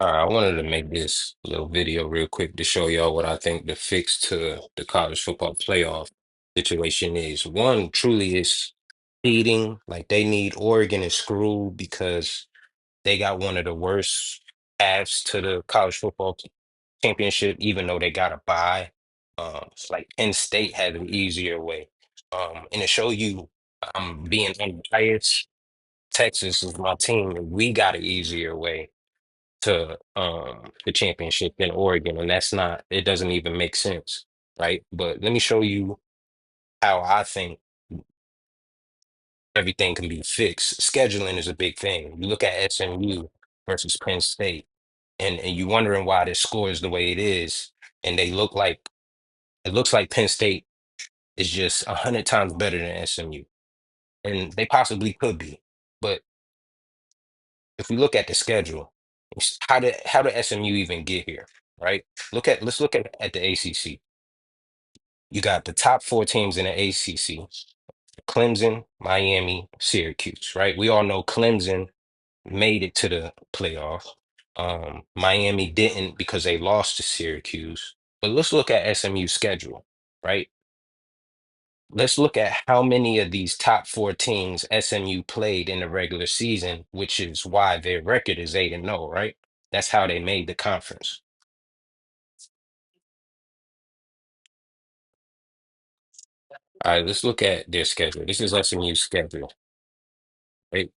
I wanted to make this little video real quick to show y'all what I think the fix to the college football playoff situation is. One, truly is seeding. Like they need Oregon is screwed because they got one of the worst paths to the college football championship, even though they got a bye. Like Penn State had an easier way. And to show you being unbiased, Texas is my team, and we got an easier way to the championship in Oregon, and that's not it doesn't even make sense, right? But let me show you how I think everything can be fixed. Scheduling is a big thing. You look at SMU versus Penn State, and you wondering why this score is the way it is, and it looks like Penn State is just 100 times better than SMU, and they possibly could be. But if we look at the schedule, how did SMU even get here, right? Let's look at the ACC. You got the top four teams in the ACC: Clemson, Miami, Syracuse, right? We all know Clemson made it to the playoff. Miami didn't because they lost to Syracuse. But let's look at SMU's schedule, right? Let's look at how many of these top four teams SMU played in the regular season, which is why their record is 8-0, right? That's how they made the conference. All right, let's look at their schedule. This is SMU's schedule, right?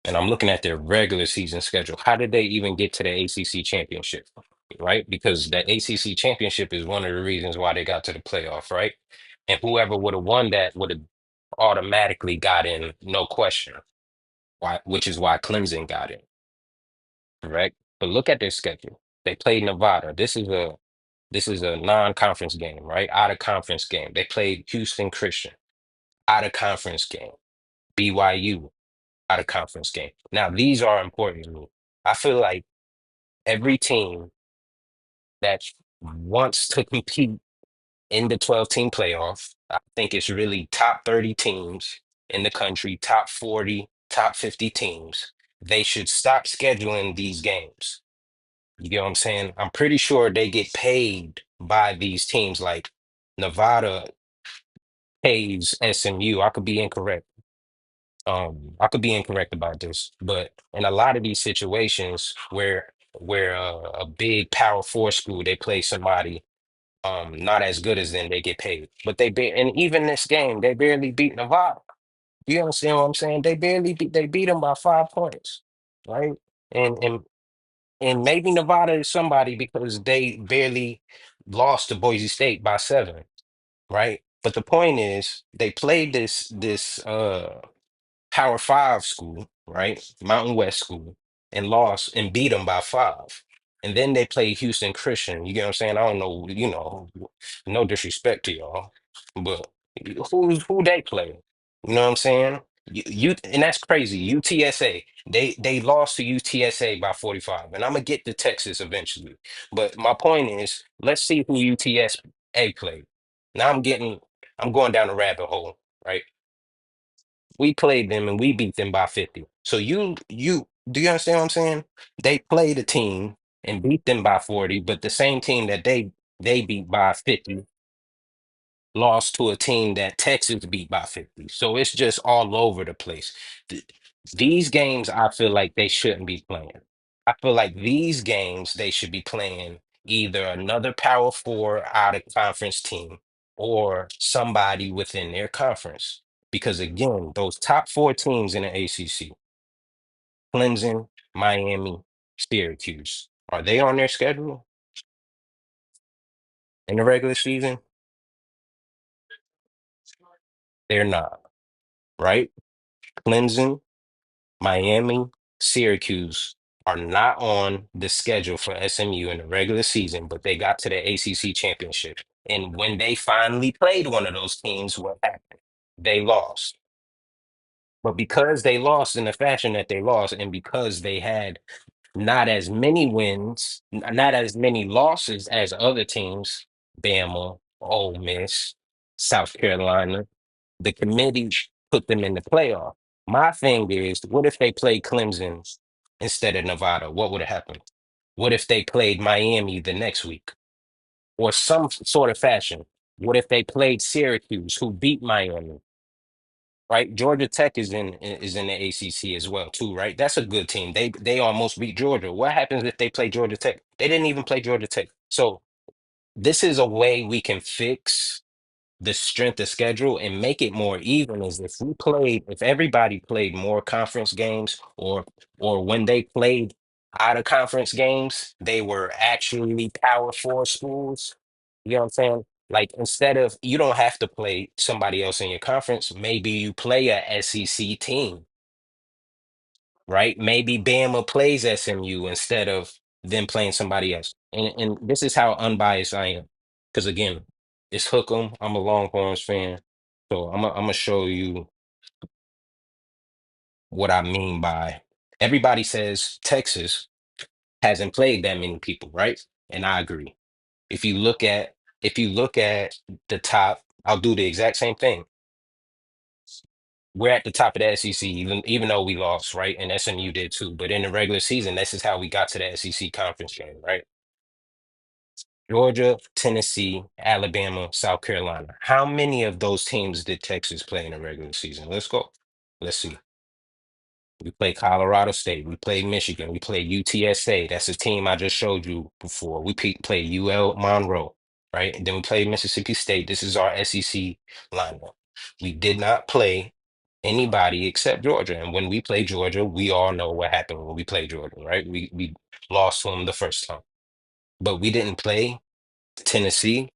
And I'm looking at their regular season schedule. How did they even get to the ACC championship? Right? Because the ACC championship is one of the reasons why they got to the playoff, right? And whoever would have won that would have automatically got in, no question. Why? Which is why Clemson got in, correct? But look at their schedule. They played Nevada. This is a non-conference game, right? Out of conference game. They played Houston Christian, out of conference game. BYU, out of conference game. Now, these are important to me. I feel like every team that wants to compete in the 12-team playoff, I think it's really top 30 teams in the country, top 40, top 50 teams. They should stop scheduling these games. You get what I'm saying? I'm pretty sure they get paid by these teams. Like Nevada pays SMU. I could be incorrect about this, but in a lot of these situations where a big Power Four school they play somebody not as good as them, they get paid. But and even this game they barely beat Nevada. You understand what I'm saying? They beat them by 5 points, right? And and and maybe Nevada is somebody because they barely lost to Boise State by 7, right? But the point is they played this Power Five school, right? Mountain West school, and lost and beat them by 5. And then they played Houston Christian. You get what I'm saying? I don't know, no disrespect to y'all, but who they play? You know what I'm saying? And that's crazy. UTSA, they lost to UTSA by 45. And I'm gonna get to Texas eventually. But my point is, let's see who UTSA played. Now I'm going down a rabbit hole, right? We played them and we beat them by 50. So you do you understand what I'm saying? They played a team and beat them by 40, but the same team that they beat by 50 lost to a team that Texas beat by 50. So it's just all over the place. Th- These games I feel like they shouldn't be playing. I feel like these games they should be playing either another Power Four out of conference team or somebody within their conference. Because again, those top four teams in the ACC, Clemson, Miami, Syracuse, are they on their schedule in the regular season? They're not, right? Clemson, Miami, Syracuse are not on the schedule for SMU in the regular season, but they got to the ACC championship. And when they finally played one of those teams, what happened? They lost. But because they lost in the fashion that they lost, and because they had not as many wins, not as many losses as other teams, Bama, Ole Miss, South Carolina, the committee put them in the playoff. My thing is, what if they play Clemson? instead of Nevada? What would have happened? What if they played Miami the next week or some sort of fashion? What if they played Syracuse, who beat Miami, right? Georgia Tech is in the ACC as well, too, right? That's a good team. They almost beat Georgia. What happens if they play Georgia Tech? They didn't even play Georgia Tech. So this is a way we can fix the strength of schedule and make it more even is if everybody played more conference games or when they played out of conference games, they were actually power four schools. You know what I'm saying? Like instead of you don't have to play somebody else in your conference, maybe you play a SEC team, right? Maybe Bama plays SMU instead of them playing somebody else. And this is how unbiased I am. Because again, it's hook 'em. I'm a Longhorns fan. So I'm gonna show you what I mean by everybody says Texas hasn't played that many people, right? And I agree. If you look at the top, I'll do the exact same thing. We're at the top of the SEC, even though we lost, right? And SMU did too. But in the regular season, this is how we got to the SEC conference game, right? Georgia, Tennessee, Alabama, South Carolina. How many of those teams did Texas play in the regular season? Let's go. Let's see. We play Colorado State. We play Michigan. We play UTSA. That's a team I just showed you before. We play UL Monroe, right? And then we play Mississippi State. This is our SEC lineup. We did not play anybody except Georgia. And when we play Georgia, we all know what happened when we played Georgia, right? We lost to them the first time. But we didn't play Tennessee.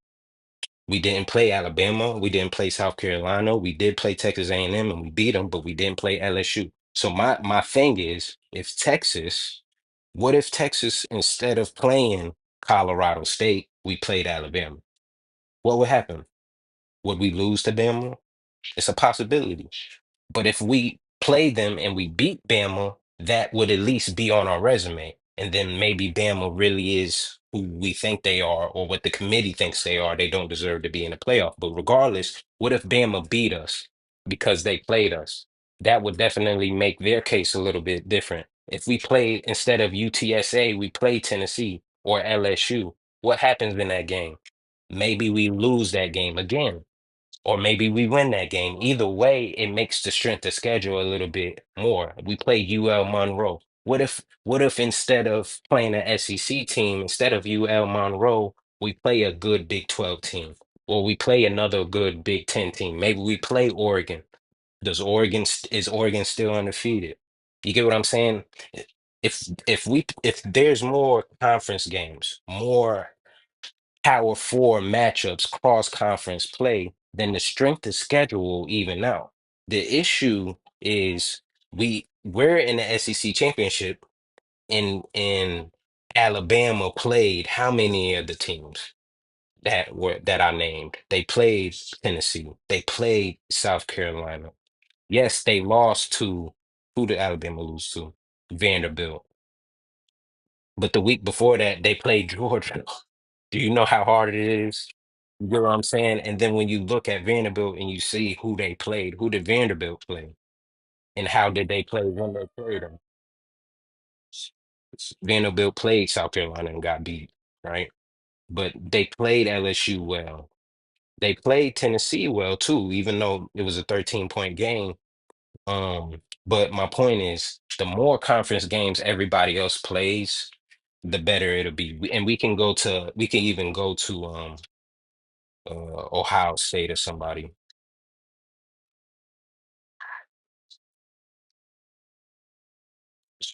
We didn't play Alabama. We didn't play South Carolina. We did play Texas A&M and we beat them, but we didn't play LSU. So my thing is, what if Texas instead of playing Colorado State, we played Alabama? What would happen? Would we lose to Bama? It's a possibility. But if we play them and we beat Bama, that would at least be on our resume. And then maybe Bama really is who we think they are, or what the committee thinks they are. They don't deserve to be in the playoff. But regardless, what if Bama beat us because they played us? That would definitely make their case a little bit different. If we played instead of UTSA, we played Tennessee or LSU, what happens in that game? Maybe we lose that game again or maybe we win that game. Either way, it makes the strength of schedule a little bit more. We play UL Monroe. What if instead of playing an SEC team, instead of UL Monroe, we play a good Big 12 team, or we play another good Big 10 team? Maybe we play Oregon. Is Oregon still undefeated? You get what I'm saying? If there's more conference games, more Power Four matchups, cross conference play, then the strength of schedule will even out. The issue is we're in the SEC championship in Alabama played how many of the teams that I named? They played Tennessee. They played South Carolina. Yes, they lost to who did Alabama lose to? Vanderbilt. But the week before that, they played Georgia. Do you know how hard it is? You get what I'm saying? And then when you look at Vanderbilt and you see who they played, who did Vanderbilt play? And how did they play when they played them? Vanderbilt played South Carolina and got beat, right? But they played LSU well. They played Tennessee well too, even though it was a 13-point game. But my point is, the more conference games everybody else plays, the better it'll be. And we can even go to Ohio State or somebody.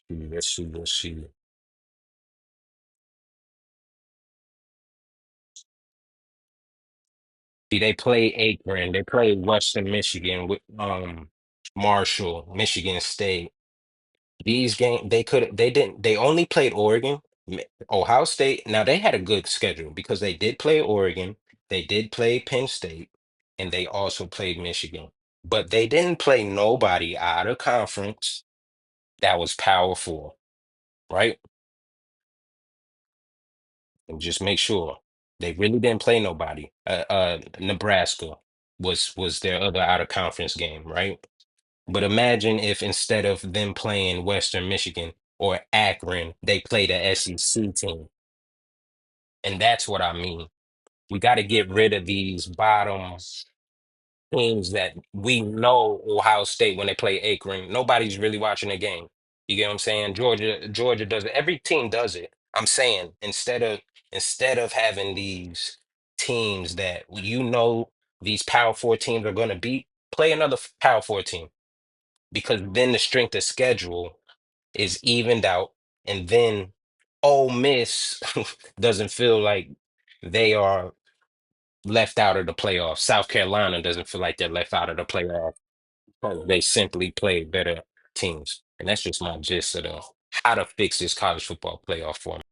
Let's see. See, they play Akron, they play Western Michigan with Marshall, Michigan State. These games they didn't they only played Oregon, Ohio State. Now they had a good schedule because they did play Oregon, they did play Penn State, and they also played Michigan. But they didn't play nobody out of conference that was Power Four, right? And just make sure they really didn't play nobody. Nebraska was their other out of conference game, right? But imagine if instead of them playing Western Michigan, or Akron, they play the SEC team. And that's what I mean. We got to get rid of these bottom teams that we know Ohio State when they play Akron. Nobody's really watching the game. You get what I'm saying? Georgia does it. Every team does it. I'm saying instead of having these teams that these Power Four teams are going to beat, play another Power Four team because then the strength of schedule is evened out, and then Ole Miss doesn't feel like they are left out of the playoffs. South Carolina doesn't feel like they're left out of the playoffs because they simply play better teams. And that's just my gist of how to fix this college football playoff format.